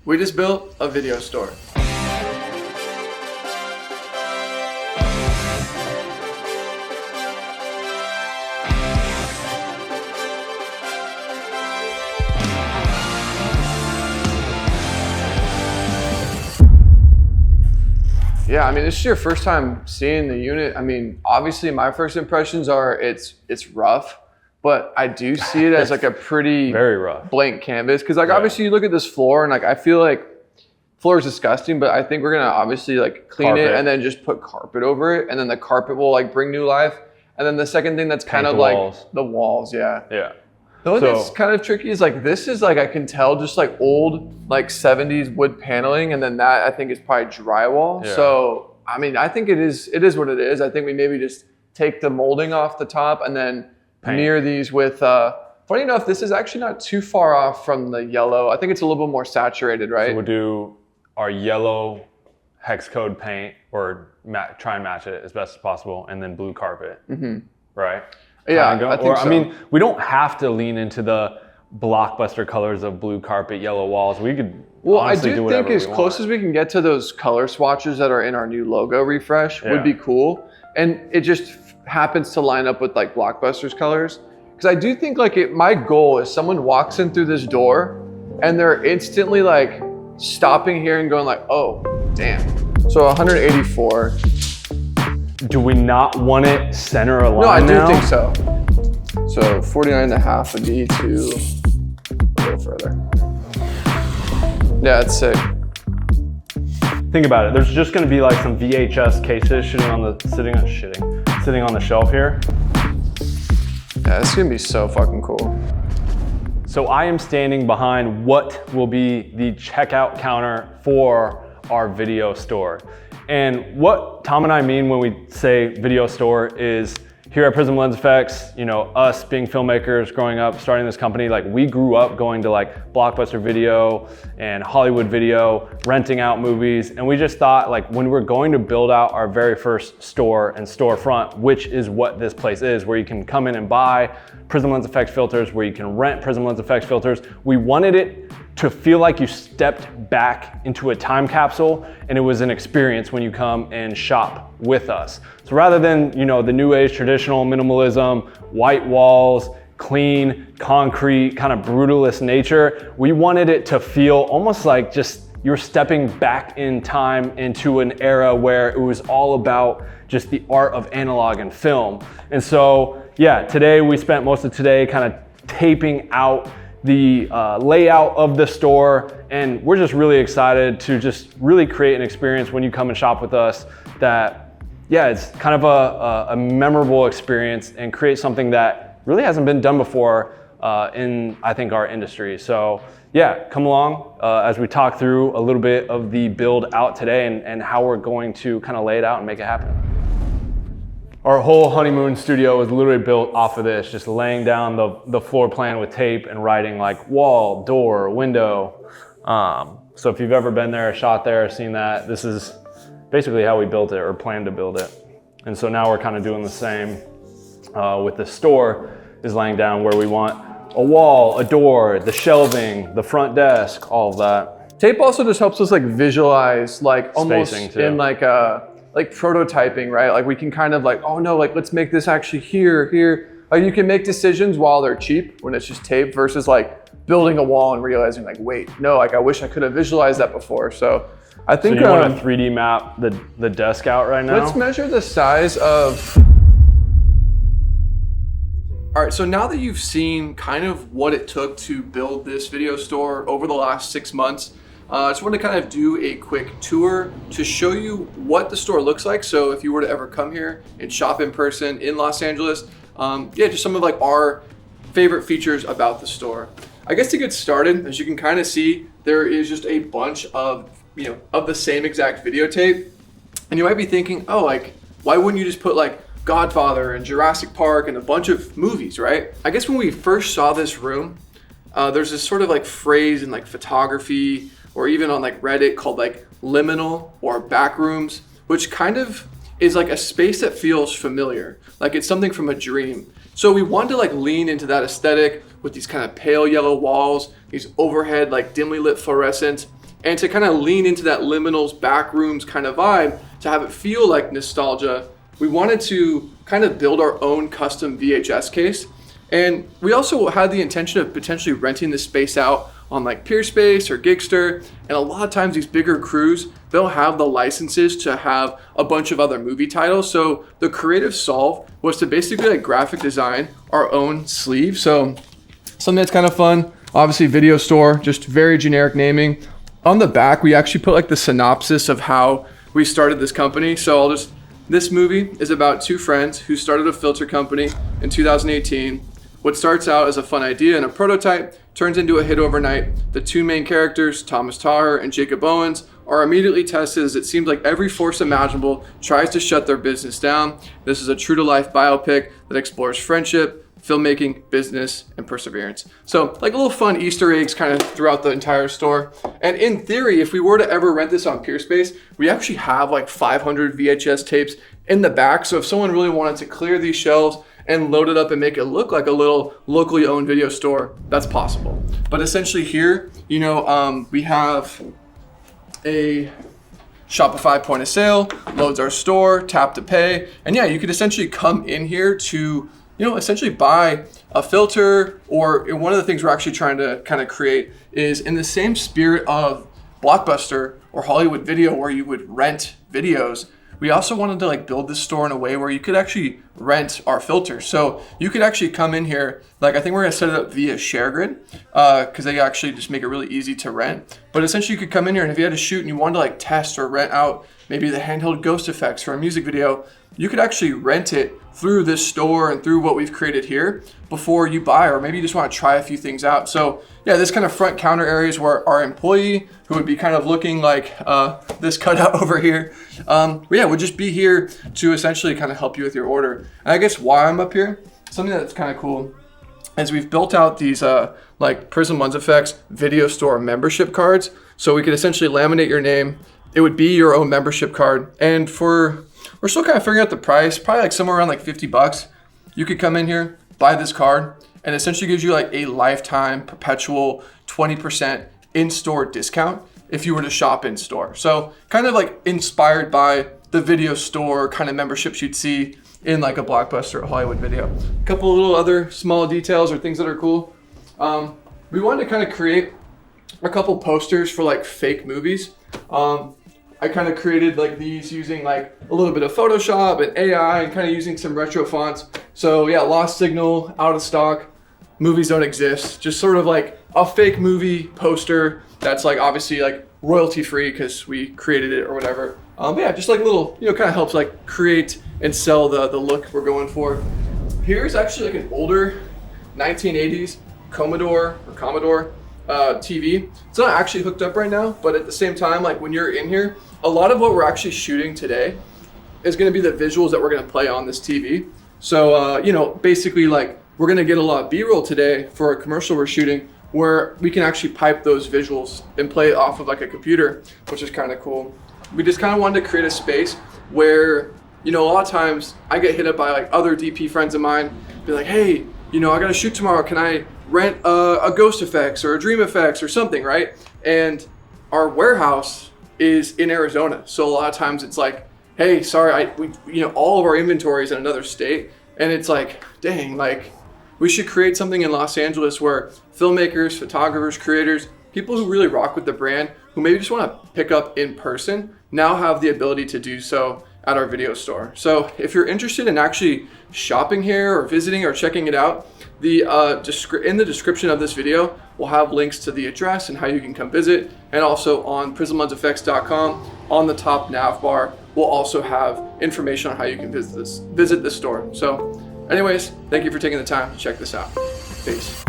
We just built a video store. Yeah, I mean, this is your first time seeing the unit. I mean, obviously my first impressions are it's rough, but I do see it as like a pretty very rough blank canvas. Cause like obviously you look at this floor and like, I feel like floor is disgusting, but I think we're gonna obviously like clean it and then just put carpet over it. And then the carpet will like bring new life. And then the second thing that's kind of like the walls. Yeah. Yeah. The one that's kind of tricky is like, this is like, I can tell just like old, like 70s wood paneling. And then that I think is probably drywall. Yeah. So, I mean, I think it is what it is. I think we maybe just take the molding off the top and then mirror these with, funny enough, this is actually not too far off from the yellow. I think it's a little bit more saturated, right? So we'll do our yellow hex code paint or try and match it as best as possible. And then blue carpet, right? Yeah, I think so. I mean, we don't have to lean into the blockbuster colors of blue carpet, yellow walls. We could honestly do whatever we want. As close as we can get to those color swatches that are in our new logo refresh would be cool. And it just happens to line up with like Blockbuster's colors. Because I do think like my goal is someone walks in through this door and they're instantly like stopping here and going like, oh, damn. So 184. Do we not want it center aligned now? No, I do think so. So 49.5 would be to a little further. Yeah, that's sick. Think about it. There's just going to be like some VHS cases sitting on the shelf here. Yeah, this is going to be so fucking cool. So I am standing behind what will be the checkout counter for our video store. And what Tom and I mean when we say video store is here at Prism Lens FX, you know, us being filmmakers growing up, starting this company, like we grew up going to like Blockbuster Video and Hollywood Video, renting out movies. And we just thought like when we're going to build out our very first store and storefront, which is what this place is, where you can come in and buy Prism Lens FX filters, where you can rent Prism Lens FX filters. We wanted it to feel like you stepped back into a time capsule and it was an experience when you come and shop with us. So rather than, you know, the new age traditional minimalism, white walls, clean, concrete, kind of brutalist nature, we wanted it to feel almost like just you're stepping back in time into an era where it was all about just the art of analog and film. And so, yeah, today we spent most of today kind of taping out the layout of the store, and we're just really excited to just really create an experience when you come and shop with us that, yeah, it's kind of a memorable experience and create something that really hasn't been done before in, I think, our industry. So yeah, come along as we talk through a little bit of the build out today and how we're going to kind of lay it out and make it happen. Our whole honeymoon studio was literally built off of this, just laying down the floor plan with tape and writing like wall, door, window. So if you've ever been there, shot there, seen that, this is basically how we built it or planned to build it. And so now we're kind of doing the same with the store, is laying down where we want a wall, a door, the shelving, the front desk, all of that. Tape also just helps us like visualize like almost in like prototyping, right? Like we can kind of like, oh no, like let's make this actually here. Like you can make decisions while they're cheap when it's just tape versus like building a wall and realizing like, wait, no, like I wish I could have visualized that before. So I think- So you want to 3D map the desk out right now? Let's measure the size of... All right, so now that you've seen kind of what it took to build this video store over the last 6 months, I just want to kind of do a quick tour to show you what the store looks like. So if you were to ever come here and shop in person in Los Angeles, yeah, just some of like our favorite features about the store. I guess to get started, as you can kind of see, there is just a bunch of, you know, of the same exact videotape. And you might be thinking, oh, like, why wouldn't you just put like Godfather and Jurassic Park and a bunch of movies, right? I guess when we first saw this room, there's this sort of like phrase in like photography or even on like Reddit called like liminal or back rooms, which kind of is like a space that feels familiar, like it's something from a dream. So we wanted to like lean into that aesthetic with these kind of pale yellow walls, these overhead like dimly lit fluorescents, And to kind of lean into that liminals, back rooms kind of vibe, to have it feel like nostalgia, we wanted to kind of build our own custom VHS case. And we also had the intention of potentially renting this space out on like Peerspace or Gigster. And a lot of times these bigger crews, they'll have the licenses to have a bunch of other movie titles. So the creative solve was to basically like graphic design our own sleeve. So something that's kind of fun, obviously video store, just very generic naming. On the back, we actually put like the synopsis of how we started this company. So this movie is about two friends who started a filter company in 2018. What starts out as a fun idea and a prototype turns into a hit overnight. The two main characters, Taugher and Jakob Owens, are immediately tested as it seems like every force imaginable tries to shut their business down. This is a true-to-life biopic that explores friendship, filmmaking, business, and perseverance. So like little fun Easter eggs kind of throughout the entire store. And in theory, if we were to ever rent this on Peerspace, we actually have like 500 VHS tapes in the back. So if someone really wanted to clear these shelves and load it up and make it look like a little locally owned video store, that's possible. But essentially here, we have a Shopify point of sale, loads our store, tap to pay. And yeah, you could essentially come in here to, essentially buy a filter, or one of the things we're actually trying to kind of create is in the same spirit of Blockbuster or Hollywood Video where you would rent videos. We also wanted to like build this store in a way where you could actually rent our filters. So you could actually come in here, like I think we're gonna set it up via ShareGrid because they actually just make it really easy to rent. But essentially you could come in here and if you had to shoot and you wanted to like test or rent out maybe the handheld ghost effects for a music video, you could actually rent it through this store and through what we've created here before you buy, or maybe you just want to try a few things out. So yeah, this kind of front counter areas where our employee, who would be kind of looking like this cutout over here, would just be here to essentially kind of help you with your order. And I guess why I'm up here, something that's kind of cool, is we've built out these like Prism Lens FX video store membership cards. So we could essentially laminate your name. It would be your own membership card. And we're still kind of figuring out the price, probably like somewhere around like $50. You could come in here, buy this card, and essentially gives you like a lifetime perpetual 20% in-store discount if you were to shop in store. So kind of like inspired by the video store kind of memberships you'd see in like a Blockbuster or Hollywood Video. A couple of little other small details or things that are cool. We wanted to kind of create a couple posters for like fake movies. I kind of created like these using like a little bit of Photoshop and AI and kind of using some retro fonts. So yeah, lost signal, out of stock, movies don't exist. Just sort of like a fake movie poster that's like obviously like royalty free because we created it or whatever. But yeah, just like a little, kind of helps like create and sell the look we're going for. Here's actually like an older 1980s Commodore TV. It's not actually hooked up right now, but at the same time, like when you're in here, a lot of what we're actually shooting today is going to be the visuals that we're going to play on this TV. So, basically like we're going to get a lot of B-roll today for a commercial we're shooting where we can actually pipe those visuals and play it off of like a computer, which is kind of cool. We just kind of wanted to create a space where, a lot of times I get hit up by like other DP friends of mine, be like, hey, I got to shoot tomorrow. Can I rent a Ghost Effects or a Dream Effects or something, right? And our warehouse is in Arizona. So a lot of times it's like, hey, sorry, all of our inventory is in another state. And it's like, dang, like we should create something in Los Angeles where filmmakers, photographers, creators, people who really rock with the brand, who maybe just want to pick up in person, now have the ability to do so at our video store. So if you're interested in actually shopping here or visiting or checking it out, in the description of this video, we'll have links to the address and how you can come visit. And also on PrismLensFX.com, on the top nav bar, we'll also have information on how you can visit this store. So anyways, thank you for taking the time to check this out. Peace.